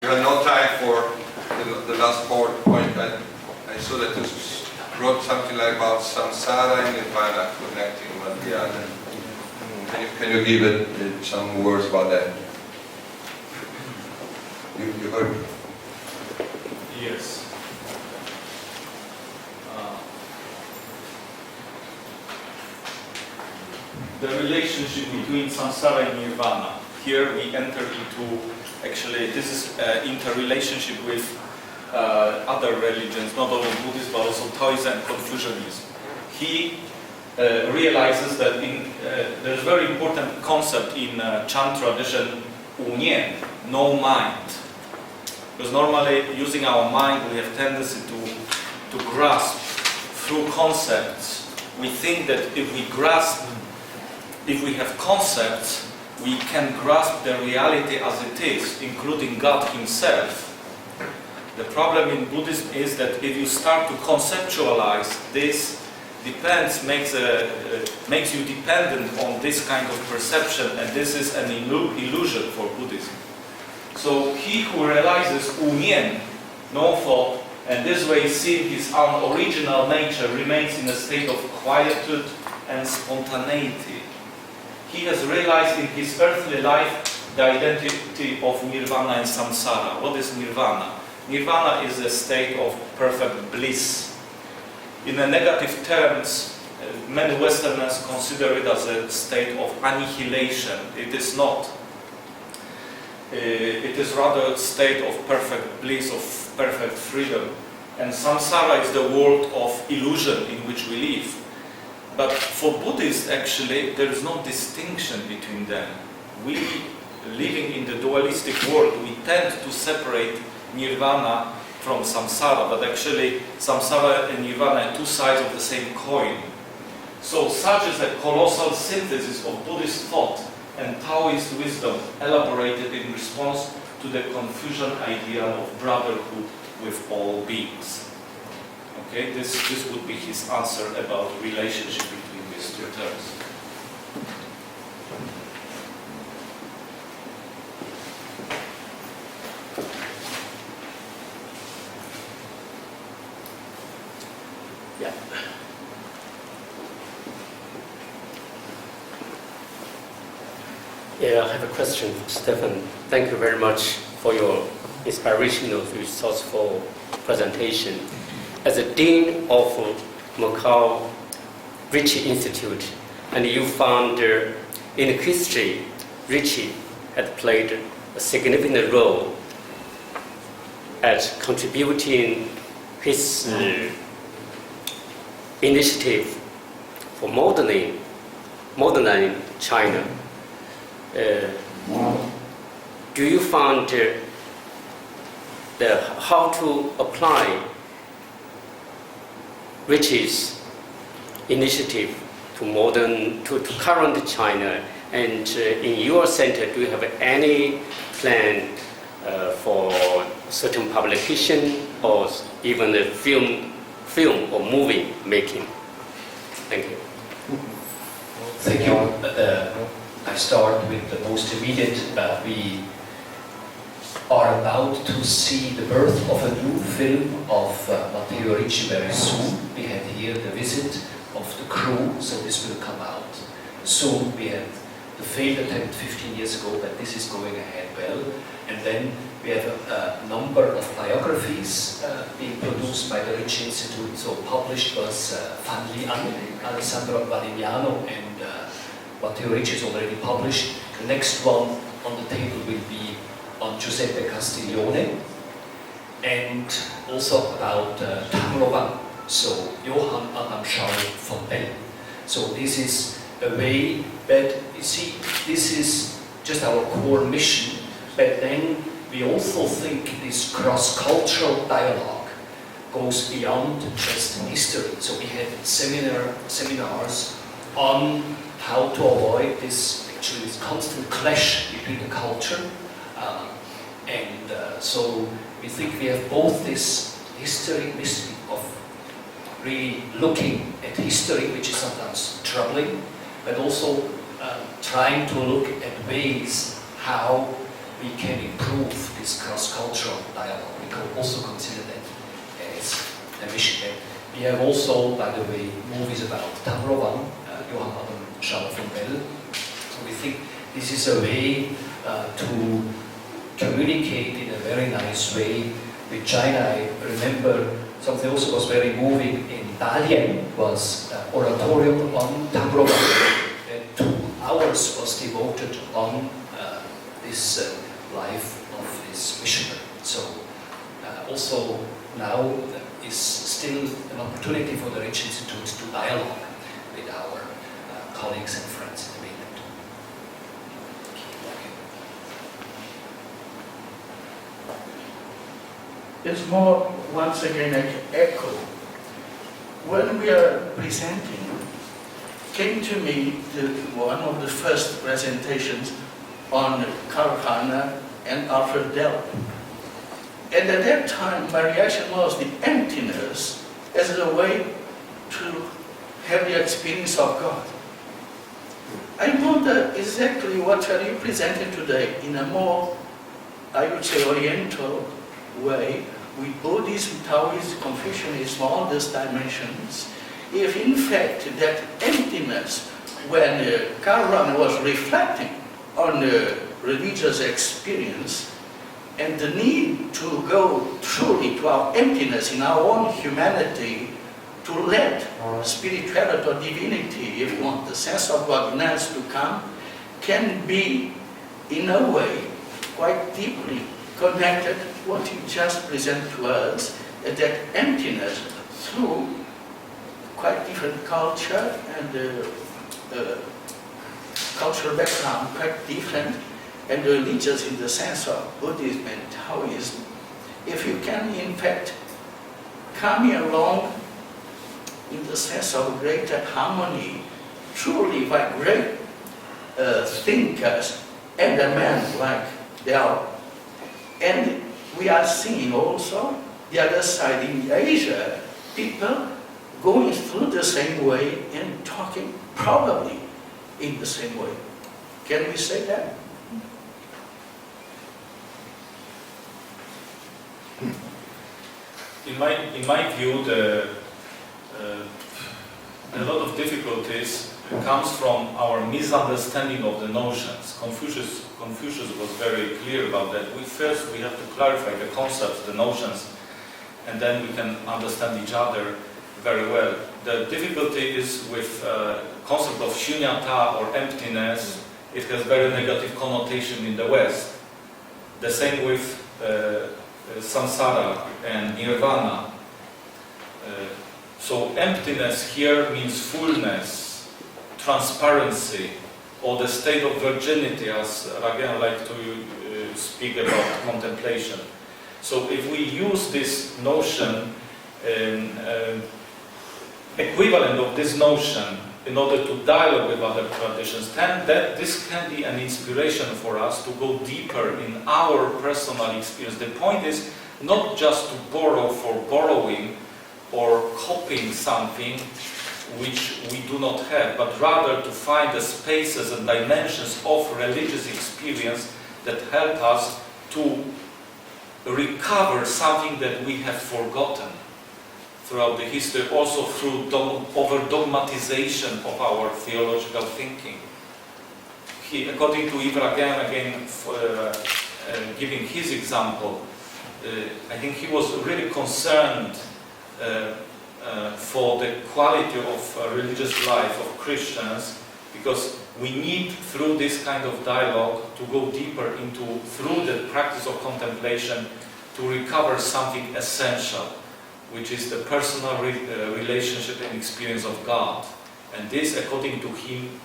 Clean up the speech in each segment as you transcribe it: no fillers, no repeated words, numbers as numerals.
We have no time for the last point. I saw that you wrote something like about samsara and nirvana connecting one with the other. Can you give it some words about that? You heard? Yes. The relationship between samsara and nirvana. Here we enter into, actually, this is interrelationship with other religions, not only Buddhism but also Taoism and Confucianism. He realizes that there's a very important concept in Chan tradition, 无念, no mind. Because normally, using our mind, we have tendency to grasp through concepts. We think that if we have concepts, we can grasp the reality as it is, including God himself. The problem in Buddhism is that if you start to conceptualize, this makes you dependent on this kind of perception, and this is an illusion for Buddhism. So he who realizes 无念, no thought, and this way seeing his own original nature, remains in a state of quietude and spontaneity. He has realized in his earthly life the identity of nirvana and samsara. What is nirvana? Nirvana is a state of perfect bliss. In a negative terms, many Westerners consider it as a state of annihilation. It is not. It is rather a state of perfect bliss, of perfect freedom. And samsara is the world of illusion in which we live. But for Buddhists, actually, there is no distinction between them. We, living in the dualistic world, we tend to separate nirvana from samsara, but actually samsara and nirvana are two sides of the same coin. So such is a colossal synthesis of Buddhist thought and Taoist wisdom elaborated in response to the Confucian ideal of brotherhood with all beings. Okay, this would be his answer about relationship between these two terms. Yeah. Yeah, I have a question for Stefan. Thank you very much for your inspirational, resourceful presentation. As a dean of Macau Ricci Institute, and you found in history, Ricci had played a significant role at contributing his initiative for modernizing China. Do you find how to apply Ricci's initiative to current China, and in your center, do you have any plan for certain publication or even a film or movie making? Thank you. Thank you. I start with the most immediate. We are about to see the birth of a new film of Macau Ricci very soon. We had here the visit of the crew, so this will come out soon. We had the failed attempt 15 years ago, but this is going ahead well. And then we have a number of biographies being produced by the Ricci Institute. So published was Fan Lian, Alessandro Valignano, and Macau Ricci is already published. The next one on the table will be on Giuseppe Castiglione, and also about Tamrovan, so Johann Adam Charles von Bell. So this is a way, but you see, this is just our core mission, but then we also think this cross-cultural dialogue goes beyond just history. So we had seminars on how to avoid this constant clash between the culture. So we think we have both this mystery of really looking at history, which is sometimes troubling, but also trying to look at ways how we can improve this cross-cultural dialogue. We can also consider that as a mission. We have also, by the way, movies about Tamrovan, Johann Adam Schauer von Bell. So we think this is a way to communicate in a very nice way with China. I remember something also was very moving in Dalian, was oratorium on Tamrovan. 2 hours was devoted on this life of this missionary. So also now is still an opportunity for the Ricci Institute to dialogue with our colleagues and friends in the mainland. It's more, once again, an echo. When we are presenting, came to me one of the first presentations on Karl Rahner and Alfred Delp. And at that time, my reaction was the emptiness as a way to have the experience of God. I wonder exactly what are you presenting today in a more, I would say, oriental way, with Buddhism, Taoism, Confucianism, all these dimensions, if in fact that emptiness, when Karl Rahner was reflecting on religious experience, and the need to go truly to our emptiness in our own humanity, to let spirituality or divinity, if you want, the sense of godness to come, can be, in a way, quite deeply connected to what you just present to us, that emptiness through quite different culture and cultural background, quite different, and religious in the sense of Buddhism and Taoism. If you can, in fact, come along in the sense of greater harmony, truly by great thinkers, and a man like Dao. And we are seeing also the other side in Asia, people going through the same way and talking probably in the same way. Can we say that? In my view, a lot of difficulties comes from our misunderstanding of the notions. Confucius was very clear about that. First we have to clarify the concepts, the notions, and then we can understand each other very well. The difficulty is with concept of shunyata or emptiness. It has very negative connotation in the West. The same with samsara and nirvana. So emptiness here means fullness, transparency, or the state of virginity, as Ragen liked to speak about contemplation. So if we use this notion, equivalent of this notion, in order to dialogue with other traditions, then this can be an inspiration for us to go deeper in our personal experience. The point is not just to borrow for borrowing or copying something which we do not have, but rather to find the spaces and dimensions of religious experience that help us to recover something that we have forgotten throughout the history, also through over-dogmatization of our theological thinking. According to Yves again giving his example, I think he was really concerned for the quality of religious life of Christians, because we need, through this kind of dialogue, to go deeper into, through the practice of contemplation, to recover something essential, which is the personal relationship and experience of God. And this, according to him,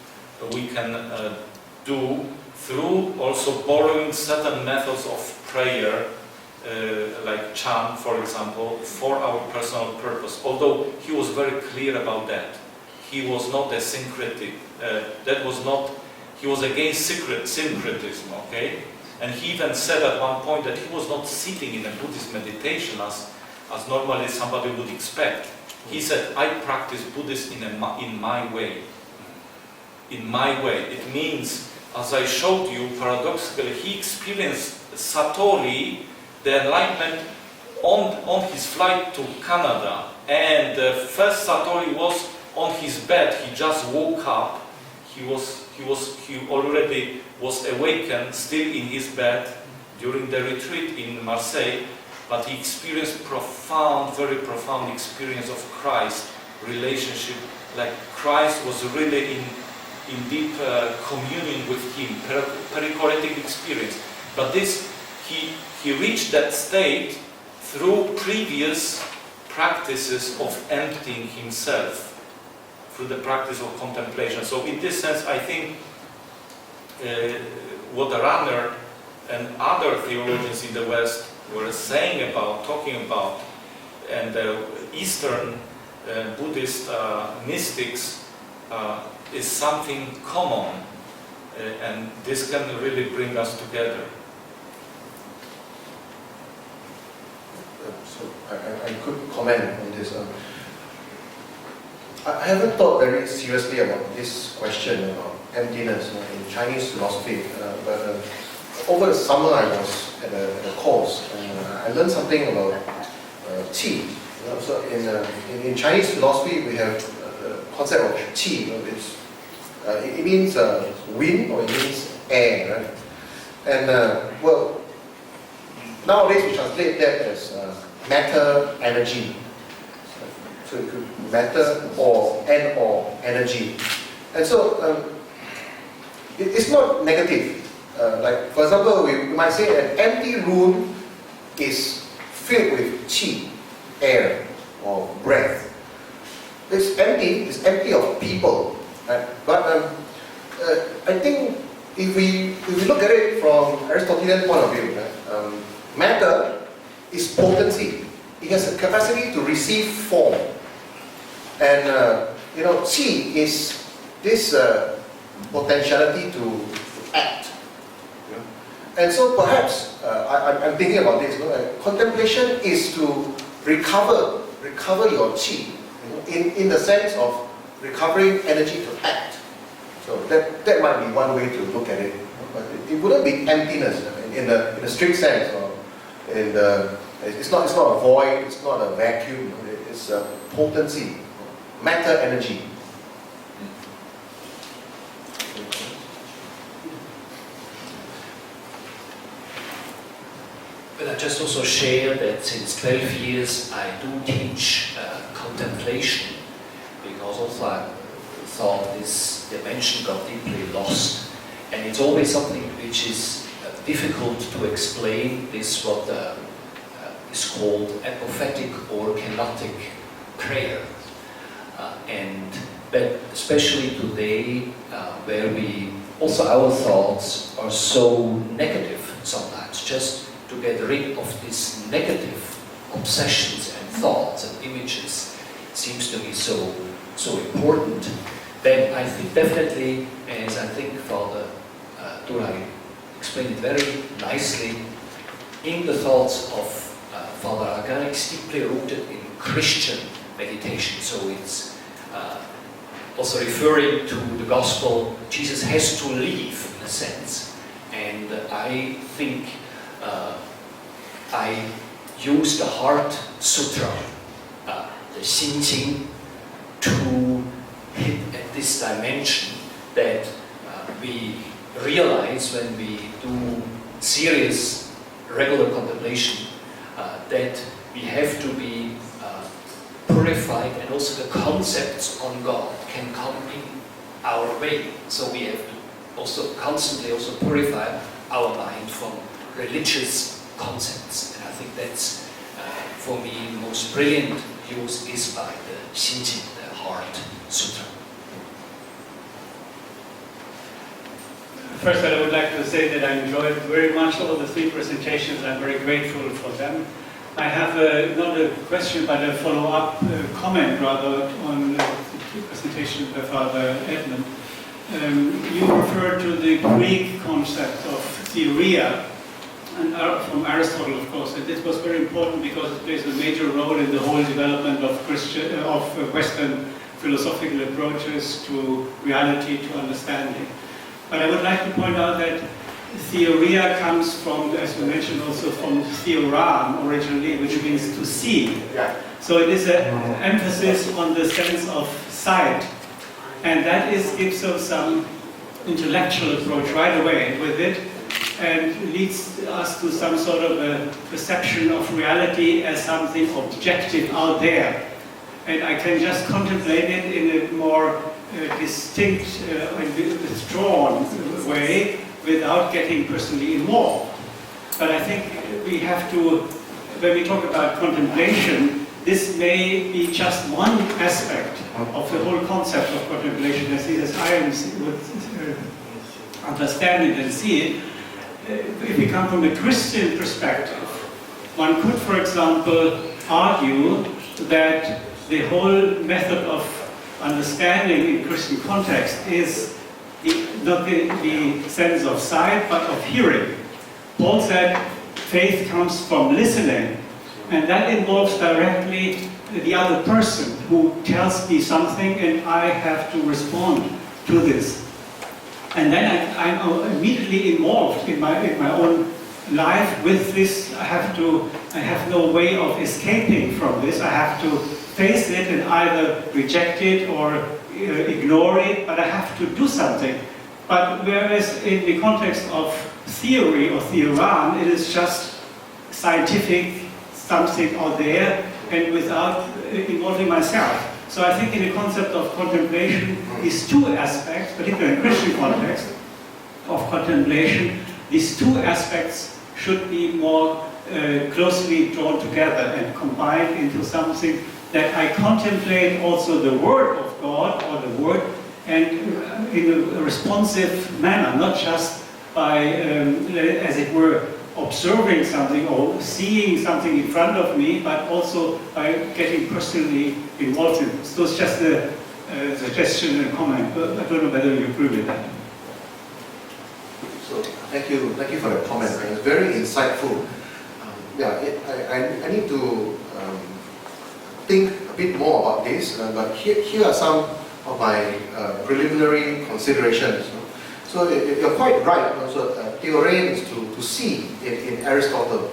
we can do through also borrowing certain methods of prayer, like chant, for example, for our personal purpose. Although he was very clear about that. He was not a syncretic. He was against syncretism, okay? And he even said at one point that he was not sitting in a Buddhist meditation as normally somebody would expect. He said, I practice Buddhism in my way. In my way. It means as I showed you, paradoxically, he experienced Satori, the enlightenment, on his flight to Canada. And the first Satori was on his bed. He just woke up. He already was awakened, still in his bed during the retreat in Marseille. But he experienced very profound experience of Christ relationship. Like Christ was really in deep communion with him, perichoretic experience. But this, he reached that state through previous practices of emptying himself, through the practice of contemplation. So in this sense, I think what Runner and other theologians in the West were saying about, talking about, and the Eastern Buddhist mystics is something common, and this can really bring us together. So I could comment on this. I haven't thought very seriously about this question about emptiness in Chinese philosophy, but over the summer I was at a course and I learned something about qi. So in Chinese philosophy we have the concept of qi. It means wind or it means air, right? And well, nowadays we translate that as matter, energy. So it could be matter or energy. And so it's not negative. Like for example, we might say an empty room is filled with qi, air or breath. It's empty of people. Right? But I think if we look at it from Aristotelian point of view, right, matter is potency. It has a capacity to receive form. And qi is this potentiality to act. And so perhaps I'm thinking about this. Contemplation is to recover your qi, in the sense of recovering energy to act. So that might be one way to look at it. But it wouldn't be emptiness in the strict sense. Or it's not a void. It's not a vacuum. It's a potency, matter, energy. But I just also share that since 12 years I do teach contemplation, because also I thought this dimension got deeply lost, and it's always something which is difficult to explain. This what is called apophatic or kenotic prayer, but especially today, where also our thoughts are so negative sometimes, just to get rid of these negative obsessions and thoughts and images seems to me so important. Then I think definitely, as I think Father Turai explained it very nicely, in the thoughts of Father Argan, it's deeply rooted in Christian meditation. So it's also referring to the gospel. Jesus has to leave, in a sense, and I think I use the Heart Sutra, the Xinqing, to hit at this dimension that we realize when we do serious, regular contemplation, that we have to be purified, and also the concepts on God can come in our way. So we have to also constantly also purify our mind from religious concepts. And I think that's, for me, the most brilliant use is by the Xinqing, the Heart Sutra. First, I would like to say that I enjoyed very much all the three presentations. I'm very grateful for them. I have not a question, but a follow-up comment rather on the presentation by Father Edmund. You referred to the Greek concept of theoria, and from Aristotle, of course, and this was very important because it plays a major role in the whole development of Western philosophical approaches to reality, to understanding. But I would like to point out that theoria comes from, as you mentioned, also from theoram originally, which means to see. Yeah. So it is an emphasis on the sense of sight. And that gives us some intellectual approach right away with it, and leads us to some sort of a perception of reality as something objective out there. And I can just contemplate it in a more distinct and withdrawn way without getting personally involved. But I think we have to, when we talk about contemplation, this may be just one aspect of the whole concept of contemplation, as I would understand it and see it. If we come from a Christian perspective, one could, for example, argue that the whole method of understanding in Christian context is not the sense of sight, but of hearing. Paul said faith comes from listening, and that involves directly the other person who tells me something, and I have to respond to this. And then I'm immediately involved in my own life with this. I have no way of escaping from this. I have to face it and either reject it or ignore it, but I have to do something. But whereas in the context of theory or theoran, it is just scientific, something out there, and without involving myself. So I think in the concept of contemplation, these two aspects, particularly in Christian context of contemplation, these two aspects should be more closely drawn together and combined into something that I contemplate also the Word of God or the Word, and in a responsive manner, not just by, as it were, observing something or seeing something in front of me, but also by getting personally involved in it. So it's just a suggestion and comment, but I don't know whether you agree with that. So thank you for the comment. It's very insightful. I need to think a bit more about this, but here are some of my preliminary considerations. So you're quite right. Also, theorein is to see in Aristotle,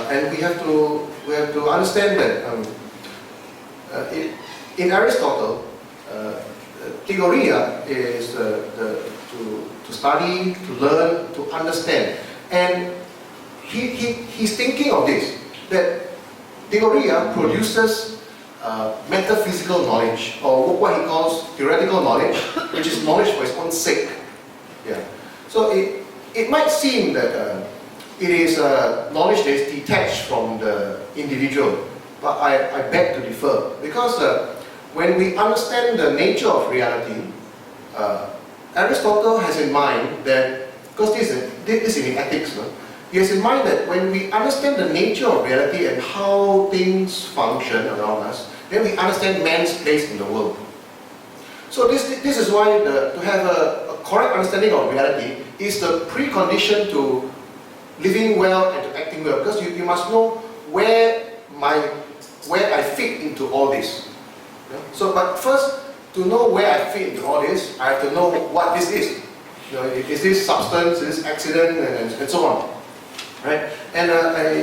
and we have to understand that in Aristotle, theoria is to study, to learn, to understand, and he's thinking of this, that theoria produces metaphysical knowledge, or what he calls theoretical knowledge, which is knowledge for its own sake. Yeah. So it might seem that it is knowledge that is detached from the individual, but I beg to differ, because when we understand the nature of reality, Aristotle has in mind that, because this is in ethics, no? He has in mind that when we understand the nature of reality and how things function around us, then we understand man's place in the world. So this is why to have a correct understanding of reality is the precondition to living well and to acting well, because you must know where I fit into all this. Yeah? So, but first, to know where I fit into all this, I have to know what this is. Is this substance, is this accident, and so on. Right? And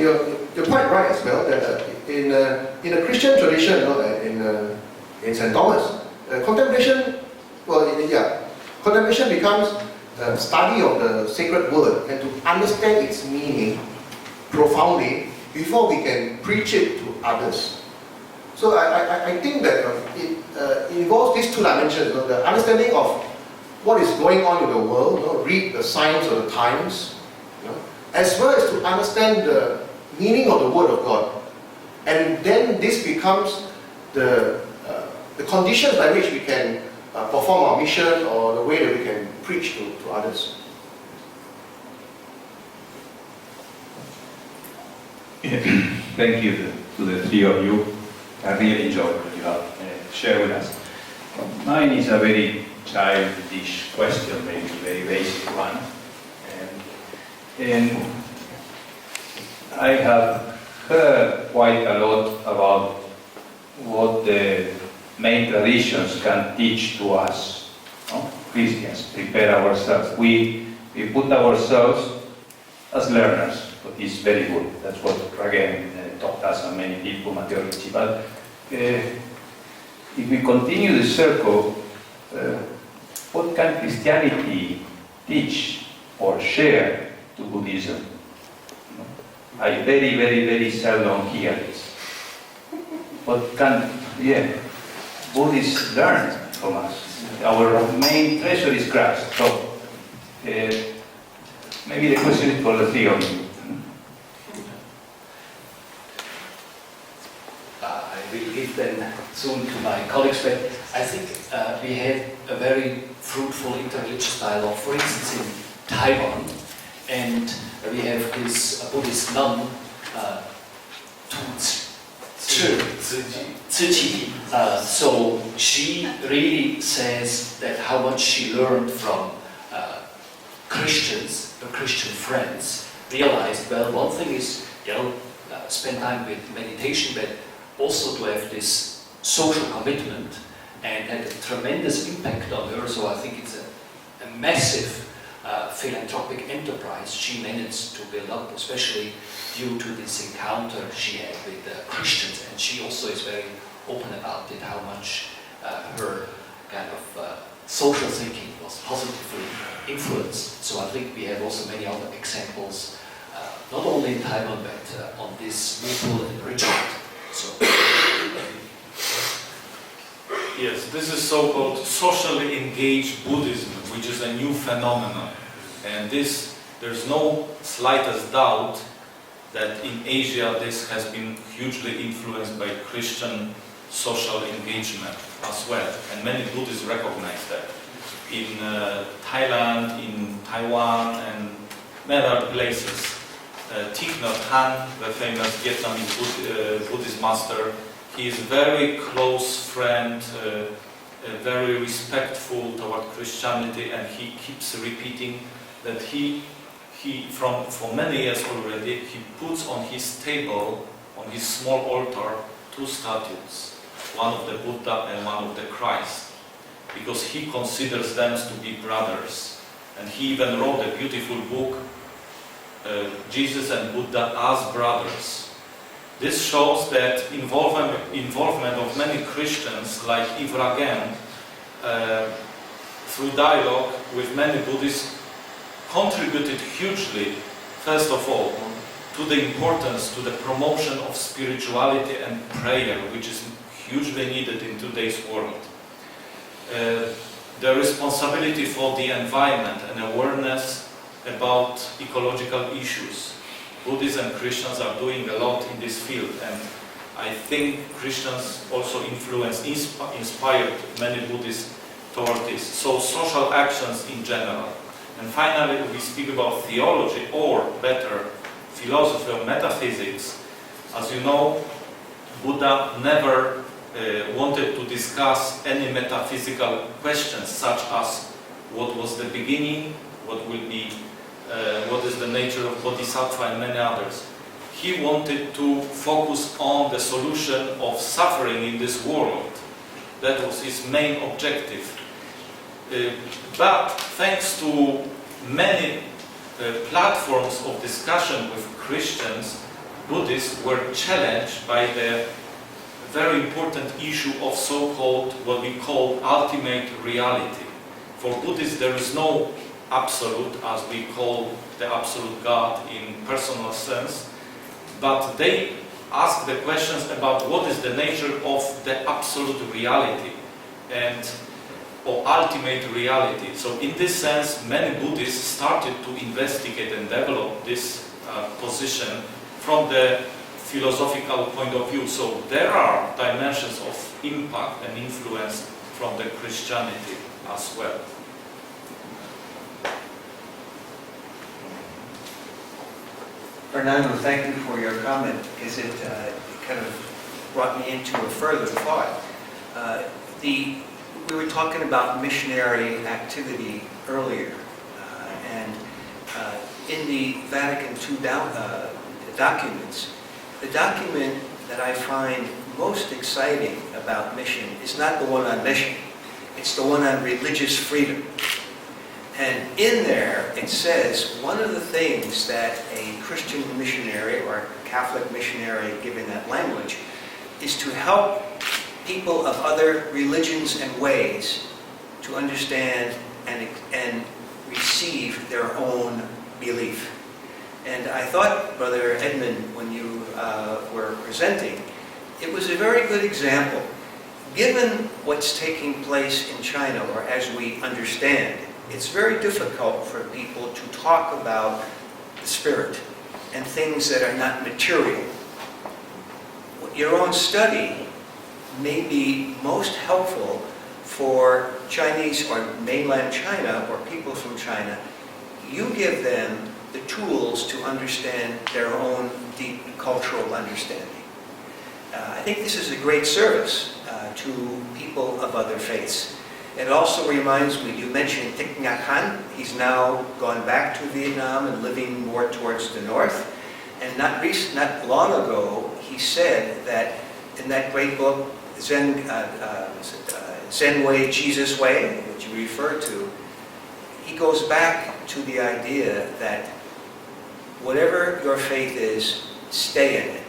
you're quite right as well that in a Christian tradition, in St. Thomas, contemplation becomes study of the sacred word and to understand its meaning profoundly before we can preach it to others. So I think that it involves these two dimensions, the understanding of what is going on in the world, read the signs of the times, as well as to understand the meaning of the Word of God. And then this becomes the conditions by which we can perform our mission, or the way that we can preach to others. Thank you to the three of you. I really enjoyed what you have shared with us. Mine is a very childish question, maybe a very basic one. And I have heard quite a lot about what the main traditions can teach to us. No? Christians, prepare ourselves. We put ourselves as learners, but it's very good. That's what again taught us and many people, Macau Ricci. But if we continue the circle, what can Christianity teach or share to Buddhism? I very, very, very seldom hear this. What can Buddhists learn from us? Our main treasure is Christ. So maybe the question is for the three of you. I will give them soon to my colleagues, but I think we had a very fruitful interreligious dialogue, for instance, in Taiwan, and we have this Buddhist nun, so she really says that how much she learned from Christians, her Christian friends, realized, well, one thing is, spend time with meditation, but also to have this social commitment, and had a tremendous impact on her. So I think it's a massive philanthropic enterprise she managed to build up, especially due to this encounter she had with Christians. And she also is very open about it, how much her kind of social thinking was positively influenced. So I think we have also many other examples, not only in Taiwan, but on this movement and ritual. So. Yes, this is so-called socially engaged Buddhism, which is a new phenomenon. And there's no slightest doubt that in Asia this has been hugely influenced by Christian social engagement as well. And many Buddhists recognize that. In Thailand, in Taiwan, and many other places. Thich Nhat Hanh, the famous Vietnamese Buddhist master, he is a very close friend, very respectful toward Christianity, and he keeps repeating that for many years already, he puts on his table, on his small altar, two statues, one of the Buddha and one of the Christ, because he considers them to be brothers. And he even wrote a beautiful book, Jesus and Buddha as Brothers. This shows that involvement of many Christians, like Yves through dialogue with many Buddhists, contributed hugely, first of all, to the importance, to the promotion of spirituality and prayer, which is hugely needed in today's world. The responsibility for the environment and awareness about ecological issues. Buddhists and Christians are doing a lot in this field, and I think Christians also inspired many Buddhists toward this. So social actions in general. And finally, we speak about theology, or better, philosophy or metaphysics. As you know, Buddha never wanted to discuss any metaphysical questions, such as what was the beginning, what is the nature of bodhisattva, and many others. He wanted to focus on the solution of suffering in this world. That was his main objective. But thanks to many platforms of discussion with Christians, Buddhists were challenged by the very important issue of so-called, what we call ultimate reality. For Buddhists there is no absolute, as we call the absolute God in personal sense, but they ask the questions about what is the nature of the absolute reality or ultimate reality. So in this sense, many Buddhists started to investigate and develop this position from the philosophical point of view. So there are dimensions of impact and influence from the Christianity as well. Fernando, thank you for your comment, because it kind of brought me into a further thought. We were talking about missionary activity earlier, and in the Vatican II documents, the document that I find most exciting about mission is not the one on mission. It's the one on religious freedom. And in there, it says one of the things that a Christian missionary or a Catholic missionary, given that language, is to help people of other religions and ways to understand and receive their own belief. And I thought, Brother Edmund, when you were presenting, it was a very good example. Given what's taking place in China, or as we understand, it's very difficult for people to talk about the spirit and things that are not material. Your own study may be most helpful for Chinese or mainland China or people from China. You give them the tools to understand their own deep cultural understanding. I think this is a great service to people of other faiths. It also reminds me, you mentioned Thich Nhat Hanh. He's now gone back to Vietnam and living more towards the north. And not long ago, he said that in that great book, Zen Way, Jesus Way, which you referred to, he goes back to the idea that whatever your faith is, stay in it,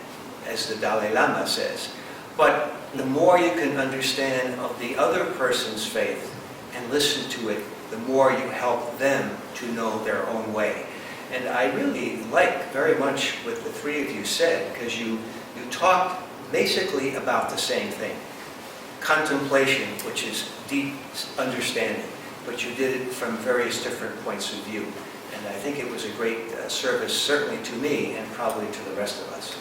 as the Dalai Lama says. But the more you can understand of the other person's faith and listen to it, the more you help them to know their own way. And I really like very much what the three of you said, because you talked basically about the same thing. Contemplation, which is deep understanding, but you did it from various different points of view. And I think it was a great service, certainly to me and probably to the rest of us.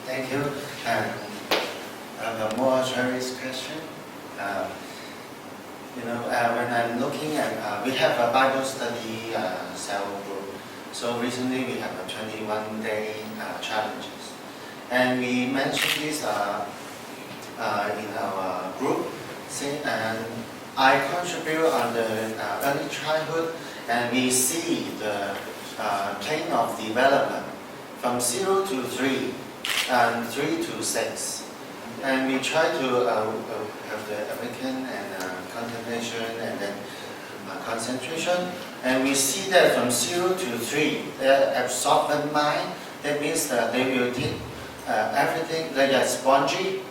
Thank you. I have a more serious question. When I'm looking at, we have a Bible study cell group. So recently we have a 21-day challenges. And we mentioned this in our group. And I contribute on the early childhood, and we see the plane of development from 0 to 3 and 3 to 6. And we try to have the awaken and contemplation and then concentration. And we see that from 0 to 3, the absorbent mind, that means that they will take everything, they are spongy,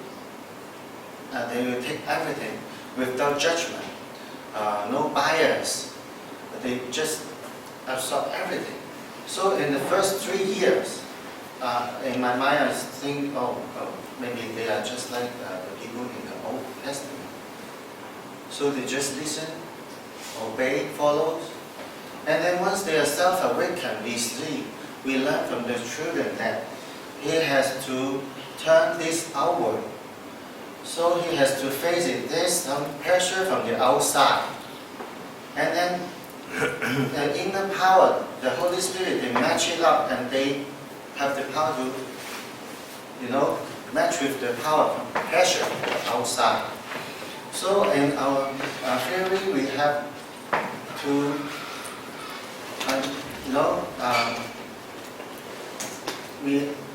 they will take everything without judgment, no bias, they just absorb everything. So in the first 3 years, in my mind I think, maybe they are just like the people in the Old Testament. So they just listen, obey, follow. And then once they are self-awakened, we see, we learn from the children that he has to turn this outward. So he has to face it. There's some pressure from the outside. And then the inner power, the Holy Spirit, they match it up and they have the power to, match with the power from pressure from the outside. So in our theory, we have to,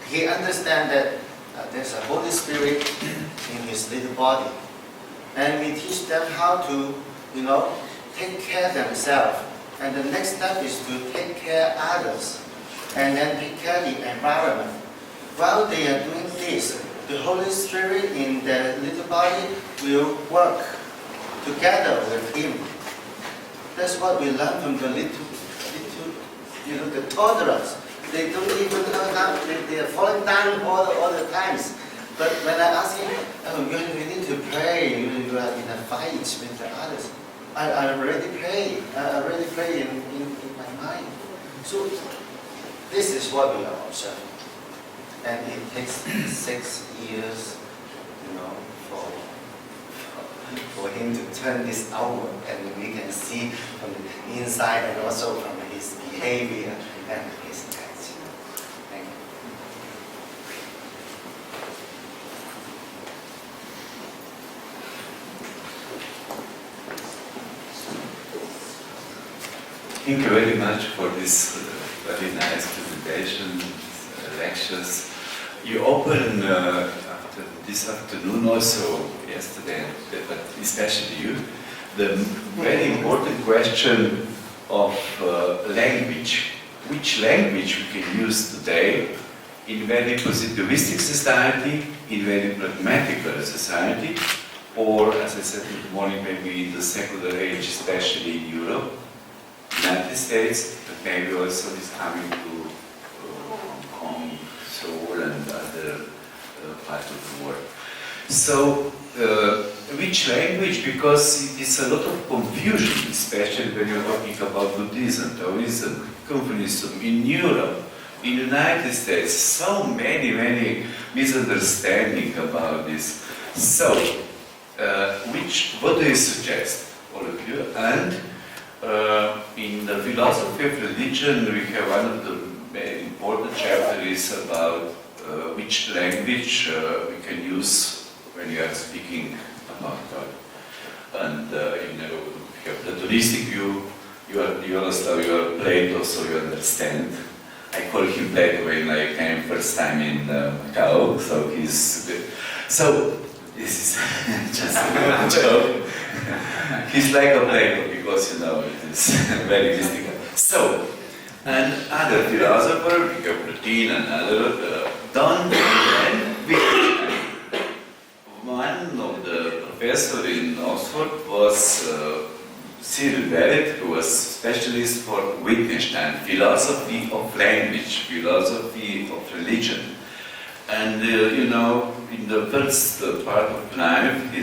he understands that there's a Holy Spirit in his little body. And we teach them how to, take care of themselves. And the next step is to take care of others. And then take care of the environment. While they are doing this, the Holy Spirit in the little body will work together with him. That's what we learn from the little the toddlers. They don't even know how, they are falling down all the times. But when I ask him, you need to pray, you are in a fight with the others. I already pray. I already pray in my mind. So this is what we are observing. And it takes 6 years, for him to turn this outward, and we can see from the inside and also from his behavior and his attitude. Thank you. Thank you very much for this very nice presentation, lectures. You open after this afternoon, also yesterday, but especially you, the very important question of language. Which language we can use today in very positivistic society, in very pragmatical society, or, as I said in the morning, maybe in the secular age, especially in Europe, United States, but maybe also is coming to Hong Kong, Seoul, and other parts of the world. So, which language? Because it is a lot of confusion, especially when you're talking about Buddhism, Taoism, Confucianism in Europe, in the United States. So many misunderstandings about this. So, what do you suggest, all of you? And in the philosophy of religion, we have one of the very important chapters about which language we can use when you are speaking about God. And you have Platonistic view, you are Plato, so you understand. I call him Plato when I came first time in Macau, so this is just a joke. He's like a Plato because it is very mystical. So, and other philosopher, we have Plato and other, done one of the professor in Oxford was Cyril Barrett, who was specialist for Wittgenstein, philosophy of language, philosophy of religion. And in the first part of life,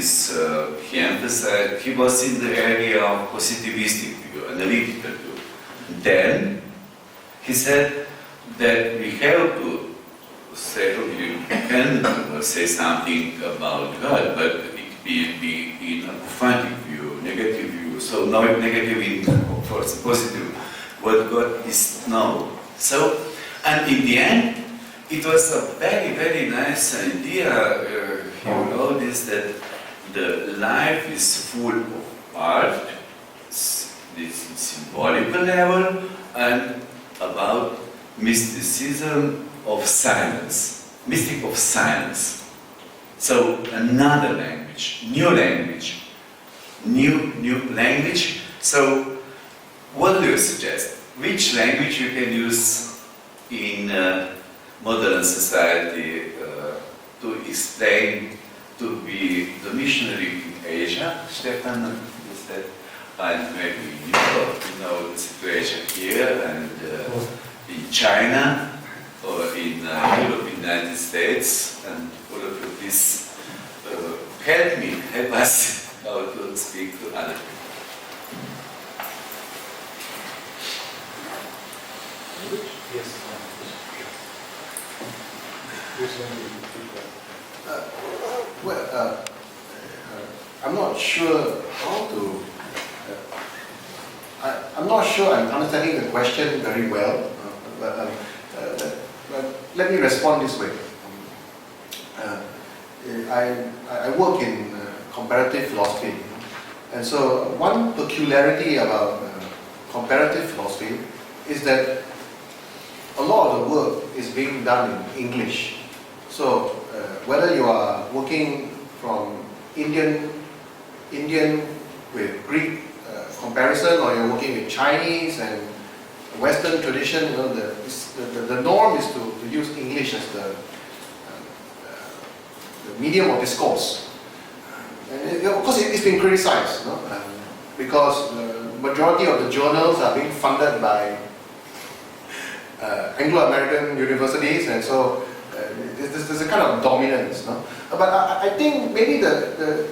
he emphasized, he was in the area of positivistic view, analytical view. Then he said that we have to say, you can say something about God, but it be in a apophatic view, negative view. So no negative in, of course, positive. What God is now. So, and in the end, it was a very nice idea. He wrote this, that the life is full of art, this symbolical level, and about mysticism of silence, mystic of silence. So another language, new language. So what do you suggest? Which language you can use in modern society to explain, to be the missionary in Asia, Stefan, you said, and maybe in Europe, the situation here, and in China, or in Europe, United States, and all of this help us how to speak to other people. Yes. I'm not sure how to. I'm not sure I'm understanding the question very well, but let me respond this way. I work in comparative philosophy, and so one peculiarity about comparative philosophy is that a lot of the work is being done in English. So whether you are working from Indian with Greek comparison, or you're working with Chinese and Western tradition, the norm is to use English as the medium of discourse. And of course, it's been criticized, because the majority of the journals are being funded by Anglo-American universities, and so there's a kind of dominance. But I think maybe the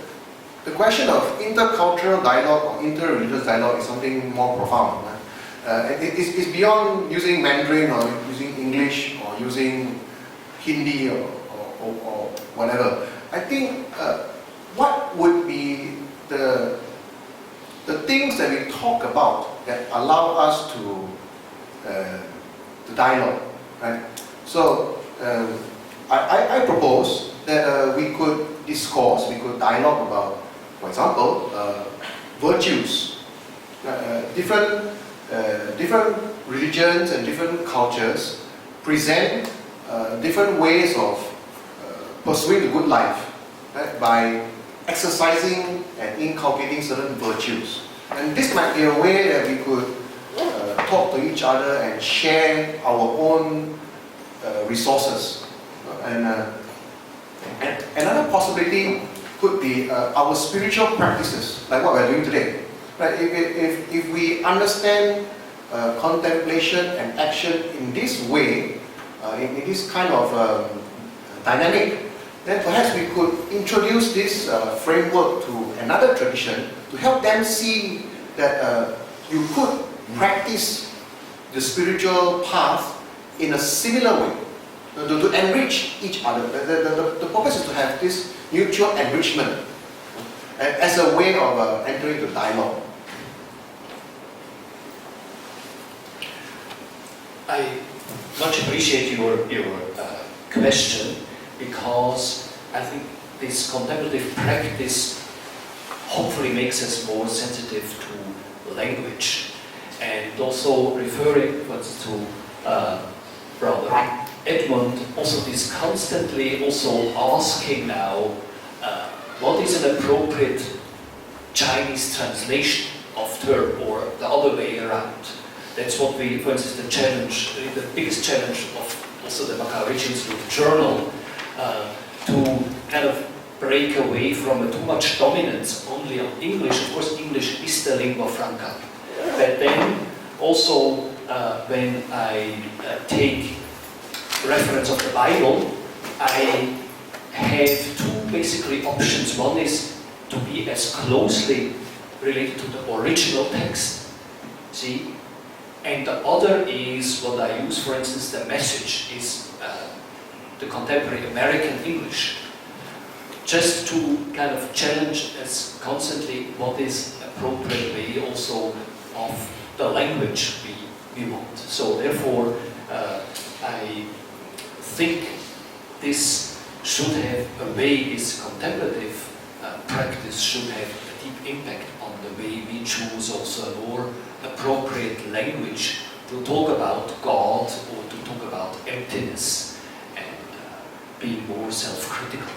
question of intercultural dialogue or interreligious dialogue is something more profound. It's beyond using Mandarin or using English or using Hindi or whatever. I think what would be the things that we talk about that allow us to dialogue, right? So I propose that we could discourse, we could dialogue about, for example, virtues, different different religions and different cultures present different ways of pursuing the good life, right, by exercising and inculcating certain virtues. And this might be a way that we could talk to each other and share our own resources. And another possibility could be our spiritual practices, like what we're doing today. Right? If we understand contemplation and action in this way, in this kind of dynamic, then perhaps we could introduce this framework to another tradition to help them see that you could practice the spiritual path in a similar way, to enrich each other. The purpose is to have this mutual enrichment as a way of entering the dialogue. I much appreciate your question, because I think this contemplative practice hopefully makes us more sensitive to language, and also referring to Brother Edmund, also this constantly also asking now what is an appropriate Chinese translation of term, or the other way around. That's what we, for instance, the biggest challenge of also the Macau Ricci Institute journal, to kind of break away from too much dominance only on English. Of course, English is the lingua franca. But then also when I take reference of the Bible, I have two basically options. One is to be as closely related to the original text, see? And the other is what I use, for instance, the message is the contemporary American English, just to kind of challenge us constantly what is appropriate way also of the language we want. So therefore, I think this should have a way, this contemplative practice should have a deep impact on the way we choose also a more appropriate language to talk about God or to talk about emptiness, and being more self-critical.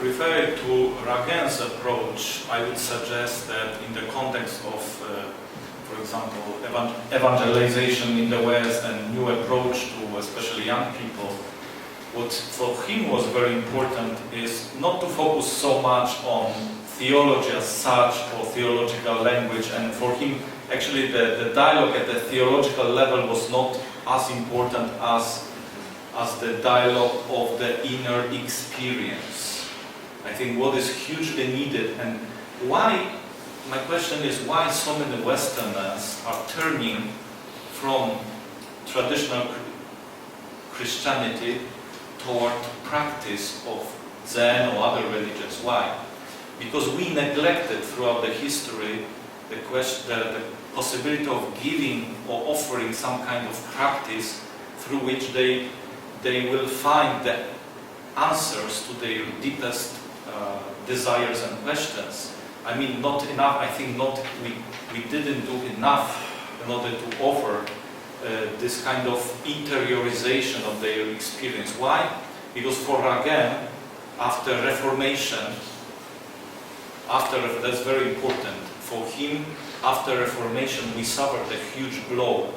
Referring to Ragen's approach, I would suggest that in the context of, for example, evangelization in the West and new approach to especially young people, what for him was very important is not to focus so much on theology as such or theological language, and for him actually the dialogue at the theological level was not as important as the dialogue of the inner experience. I think what is hugely needed, and why, my question is why so many Westerners are turning from traditional Christianity toward practice of Zen or other religions. Why? Because we neglected throughout the history the possibility of giving or offering some kind of practice through which they will find the answers to their deepest desires and questions. I mean, not enough. I think we didn't do enough in order to offer this kind of interiorization of their experience. Why? Because for Ragen, after Reformation, that's very important. For him, after Reformation, we suffered a huge blow.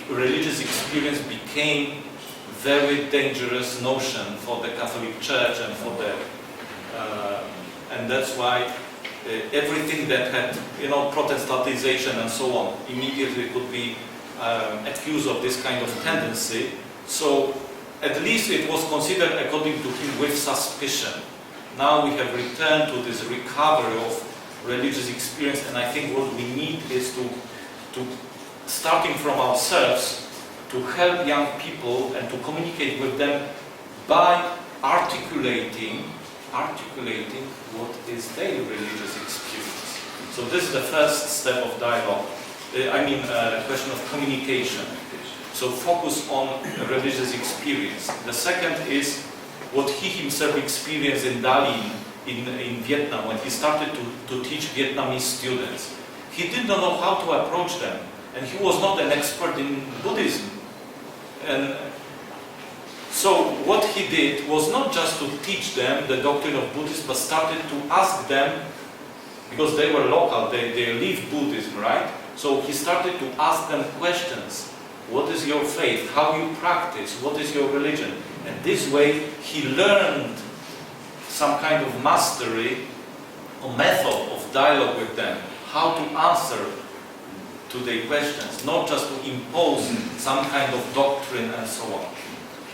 Religious experience became very dangerous notion for the Catholic Church and for the, and that's why everything that had, Protestantization and so on, immediately could be accused of this kind of tendency. So at least it was considered, according to him, with suspicion. Now we have returned to this recovery of religious experience, and I think what we need is to starting from ourselves, to help young people and to communicate with them by articulating what is their religious experience. So this is the first step of dialogue. Question of communication. So focus on religious experience. The second is what he himself experienced in Dali in Vietnam when he started to teach Vietnamese students. he did not know how to approach them, and he was not an expert in Buddhism. And so what he did was not just to teach them the doctrine of Buddhism, but started to ask them, because they were local, they lived Buddhism, right? So he started to ask them questions. What is your faith? How you practice? What is your religion? And this way he learned some kind of mastery or method of dialogue with them, how to answer to their questions, not just to impose some kind of doctrine and so on.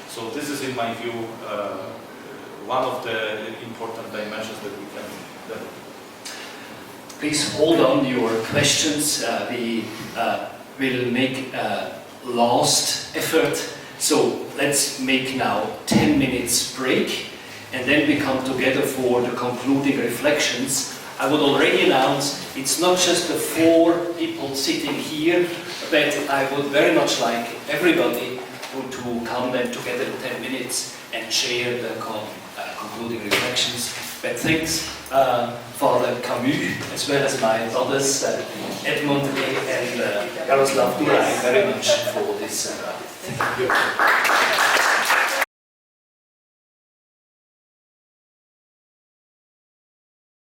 So this is, in my view, one of the important dimensions that we can develop. Please hold on your questions. We will make a last effort. So let's make now 10 minutes break, and then we come together for the concluding reflections. I would already announce it's not just the 4 people sitting here, but I would very much like everybody to come and together in 10 minutes and share the concluding reflections. But thanks, Father Camus, as well as my brothers Edmund and Jaroslav Duraj, very much for this. Thank you.